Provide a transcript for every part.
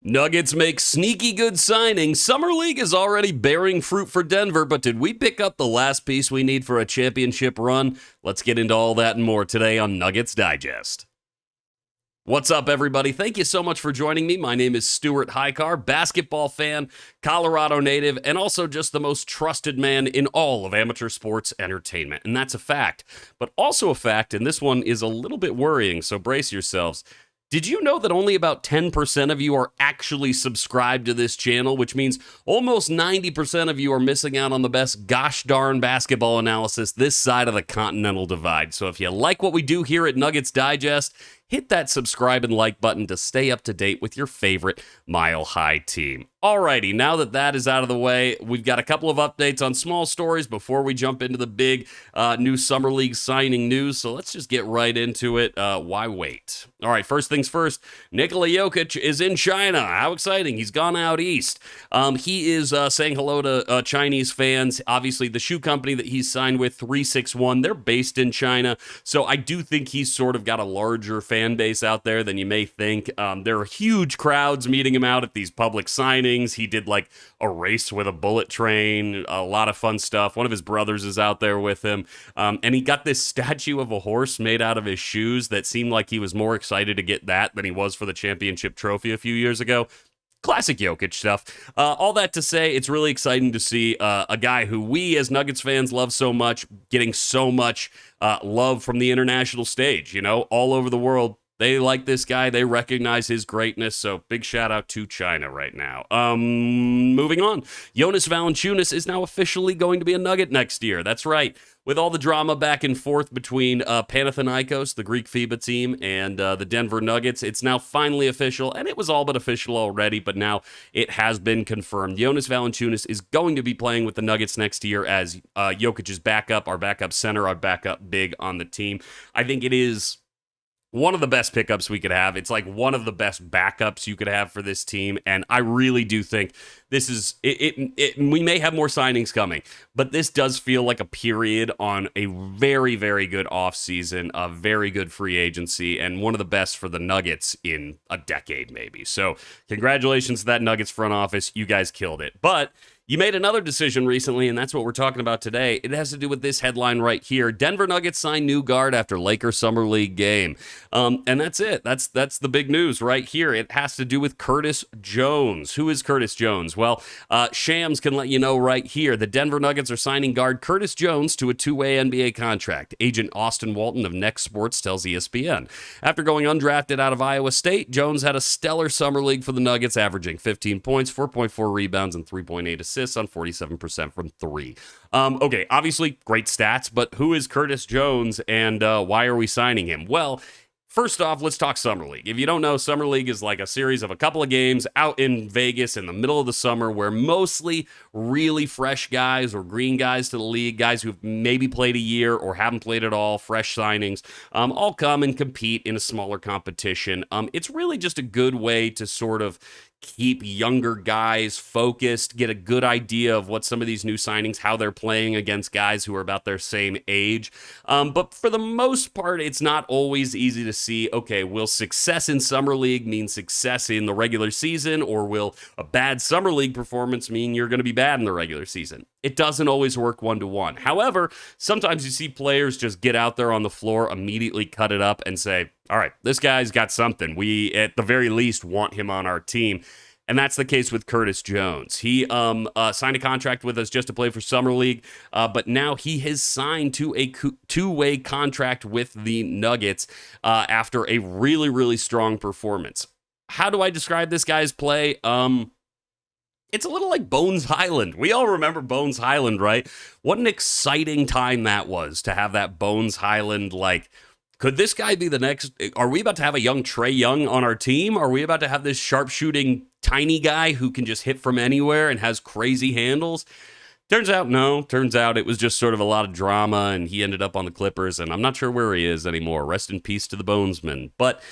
Nuggets make sneaky good signing. Summer League is already bearing fruit for Denver, but did we pick up the last piece we need for a championship run? Let's get into all that and more today on Nuggets Digest. What's up, everybody? Thank you so much for joining me. My name is Stuart Hicar, basketball fan, Colorado native, and also just the most trusted man in all of amateur sports entertainment. And that's a fact. But also a fact, and this one is a little bit worrying, so brace yourselves. Did you know that only about 10% of you are actually subscribed to this channel, which means almost 90% of you are missing out on the best gosh darn basketball analysis this side of the continental divide. So if you like what we do here at Nuggets Digest, hit that subscribe and like button to stay up to date with your favorite Mile High team. Alrighty, now that that is out of the way, we've got a couple of updates on small stories before we jump into the big new Summer League signing news, so let's just get right into it. Why wait? All right, first things first, Nikola Jokić is in China. How exciting. He's gone out east. He is saying hello to Chinese fans. Obviously, the shoe company that he's signed with, 361, they're based in China, so I do think he's sort of got a larger fan base out there than you may think. There are huge crowds meeting him out at these public signings. He did like a race with a bullet train, a lot of fun stuff. One of his brothers is out there with him. And he got this statue of a horse made out of his shoes that seemed like he was more excited to get that than he was for the championship trophy a few years ago. Classic Jokic stuff. All that to say, it's really exciting to see a guy who we as Nuggets fans love so much getting so much love from the international stage, you know, all over the world. They like this guy. They recognize his greatness. So big shout out to China right now. Moving on. Jonas Valanciunas is now officially going to be a Nugget next year. That's right. With all the drama back and forth between Panathinaikos, the Greek FIBA team, and the Denver Nuggets, it's now finally official, and it was all but official already, but now it has been confirmed. Jonas Valanciunas is going to be playing with the Nuggets next year as Jokic's backup, our backup center, our backup big on the team. I think it is one of the best pickups we could have. It's like one of the best backups you could have for this team, and I really do think this is it. We may have more signings coming, but this does feel like a period on a very, very good offseason, a very good free agency, and one of the best for the Nuggets in a decade, maybe. So congratulations to that Nuggets front office. You guys killed it. But you made another decision recently, and that's what we're talking about today. It has to do with this headline right here. Denver Nuggets sign new guard after Lakers Summer League game. And that's it. That's the big news right here. It has to do with Curtis Jones. Who is Curtis Jones? Well, Shams can let you know right here. The Denver Nuggets are signing guard Curtis Jones to a two-way NBA contract. Agent Austin Walton of Next Sports tells ESPN. After going undrafted out of Iowa State, Jones had a stellar Summer League for the Nuggets, averaging 15 points, 4.4 rebounds, and 3.8 assists on 47% from three. Okay, obviously great stats, but who is Curtis Jones and why are we signing him? Well, first off, let's talk Summer League. If you don't know, Summer League is like a series of a couple of games out in Vegas in the middle of the summer where mostly really fresh guys or green guys to the league, guys who've maybe played a year or haven't played at all, fresh signings, all come and compete in a smaller competition. It's really just a good way to sort of keep younger guys focused, get a good idea of what some of these new signings, how they're playing against guys who are about their same age. But for the most part, it's not always easy to see, okay, will success in Summer League mean success in the regular season, or will a bad Summer League performance mean you're going to be bad in the regular season? It doesn't always work one-to-one. However, sometimes you see players just get out there on the floor, immediately cut it up, and say, all right, this guy's got something. We, at the very least, want him on our team. And that's the case with Curtis Jones. He signed a contract with us just to play for Summer League, but now he has signed to a two-way contract with the Nuggets after a really, really strong performance. How do I describe this guy's play? It's a little like Bones Highland. We all remember Bones Highland, right? What an exciting time that was to have that Bones Highland, like, could this guy be the next? Are we about to have a young Trae Young on our team? Are we about to have this sharpshooting tiny guy who can just hit from anywhere and has crazy handles? Turns out, no. Turns out it was just sort of a lot of drama, and he ended up on the Clippers, and I'm not sure where he is anymore. Rest in peace to the Bonesman. But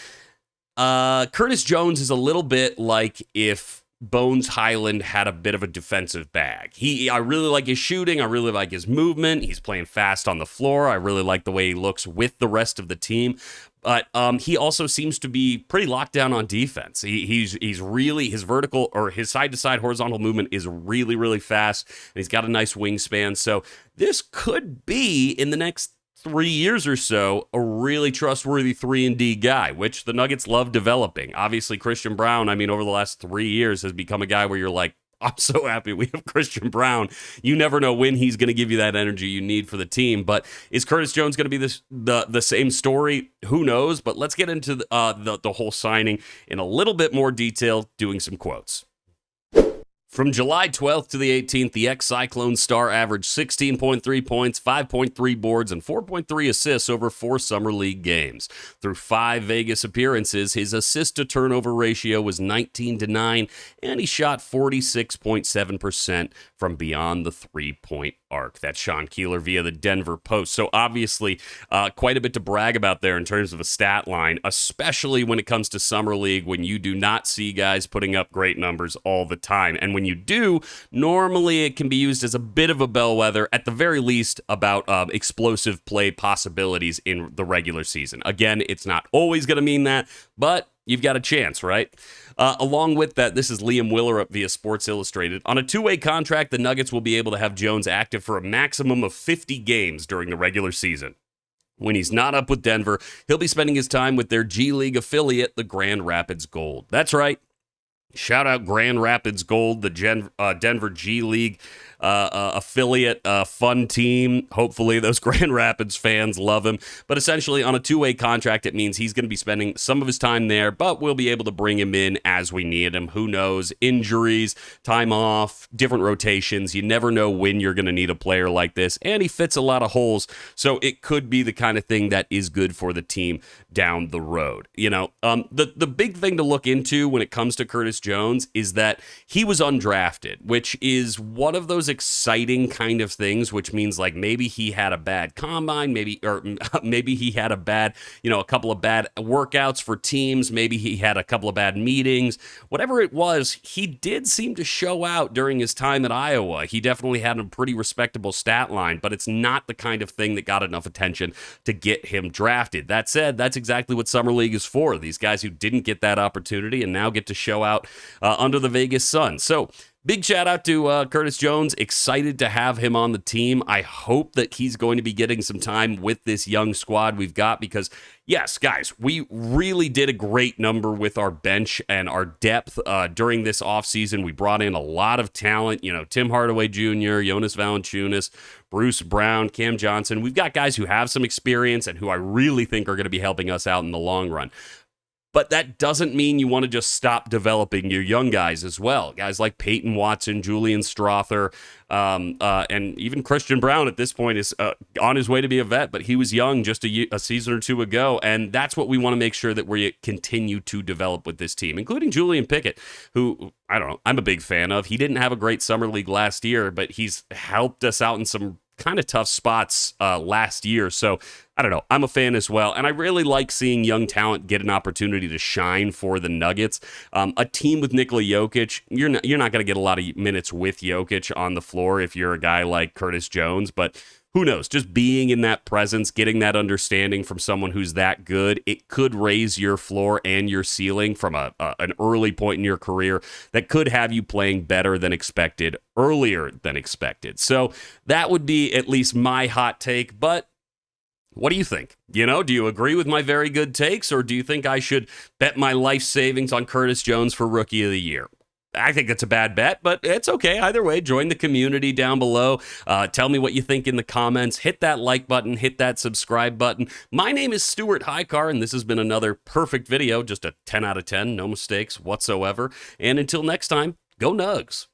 Curtis Jones is a little bit like if Bones Highland had a bit of a defensive bag. I really like his shooting. I really like his movement. He's playing fast on the floor. I really like the way he looks with the rest of the team. But he also seems to be pretty locked down on defense. He's really, his vertical or his side-to-side horizontal movement is really, really fast, and he's got a nice wingspan. So this could be, in the next 3 years or so, a really trustworthy 3-and-D guy, which the Nuggets love developing. Obviously, Christian Braun, I mean, over the last 3 years has become a guy where you're like, I'm so happy we have Christian Braun. You never know when he's going to give you that energy you need for the team. But is Curtis Jones going to be the same story? Who knows? But let's get into the whole signing in a little bit more detail, doing some quotes. From July 12th to the 18th, the ex-Cyclone star averaged 16.3 points, 5.3 boards, and 4.3 assists over 4 Summer League games. Through 5 Vegas appearances, his assist-to-turnover ratio was 19-9, and he shot 46.7% from beyond the three-point arc. That's Sean Keeler via the Denver Post. So obviously, quite a bit to brag about there in terms of a stat line, especially when it comes to Summer League, when you do not see guys putting up great numbers all the time. And when you do, normally it can be used as a bit of a bellwether, at the very least, about explosive play possibilities in the regular season. Again, it's not always going to mean that, but you've got a chance, right? Along with that, this is Liam Willerup via Sports Illustrated. On a 2-way contract, the Nuggets will be able to have Jones active for a maximum of 50 games during the regular season. When he's not up with Denver, he'll be spending his time with their G League affiliate, the Grand Rapids Gold. That's right. Shout out Grand Rapids Gold, the Denver G League affiliate, fun team. Hopefully those Grand Rapids fans love him. But essentially, on a 2-way contract, it means he's going to be spending some of his time there, but we'll be able to bring him in as we need him. Who knows? Injuries, time off, different rotations. You never know when you're going to need a player like this, and he fits a lot of holes, so it could be the kind of thing that is good for the team down the road. You know, the big thing to look into when it comes to Curtis Jones is that he was undrafted, which is one of those exciting kind of things, which means like maybe he had a bad combine, maybe he had a couple of bad workouts for teams, maybe he had a couple of bad meetings, whatever it was. He did seem to show out during his time at Iowa. He definitely had a pretty respectable stat line, but it's not the kind of thing that got enough attention to get him drafted. That said, that's exactly what Summer League is for. These guys who didn't get that opportunity and now get to show out under the Vegas sun. So big shout out to Curtis Jones. Excited to have him on the team. I hope that he's going to be getting some time with this young squad we've got because, yes, guys, we really did a great number with our bench and our depth during this offseason. We brought in a lot of talent. You know, Tim Hardaway Jr., Jonas Valanciunas, Bruce Brown, Cam Johnson. We've got guys who have some experience and who I really think are going to be helping us out in the long run. But that doesn't mean you want to just stop developing your young guys as well. Guys like Peyton Watson, Julian Strother, and even Christian Braun at this point is on his way to be a vet, but he was young just a season or two ago, and that's what we want to make sure that we continue to develop with this team, including Julian Pickett, who, I don't know, I'm a big fan of. He didn't have a great summer league last year, but he's helped us out in some kind of tough spots last year. So I don't know. I'm a fan as well. And I really like seeing young talent get an opportunity to shine for the Nuggets. A team with Nikola Jokic, you're not going to get a lot of minutes with Jokic on the floor if you're a guy like Curtis Jones, but who knows? Just being in that presence, getting that understanding from someone who's that good, it could raise your floor and your ceiling from an early point in your career that could have you playing better than expected, earlier than expected. So that would be at least my hot take, but what do you think? You know, do you agree with my very good takes, or do you think I should bet my life savings on Curtis Jones for Rookie of the Year? I think it's a bad bet, but it's okay. Either way, join the community down below. Tell me what you think in the comments. Hit that like button. Hit that subscribe button. My name is Stuart Hicar, and this has been another perfect video. Just a 10 out of 10. No mistakes whatsoever. And until next time, go Nugs.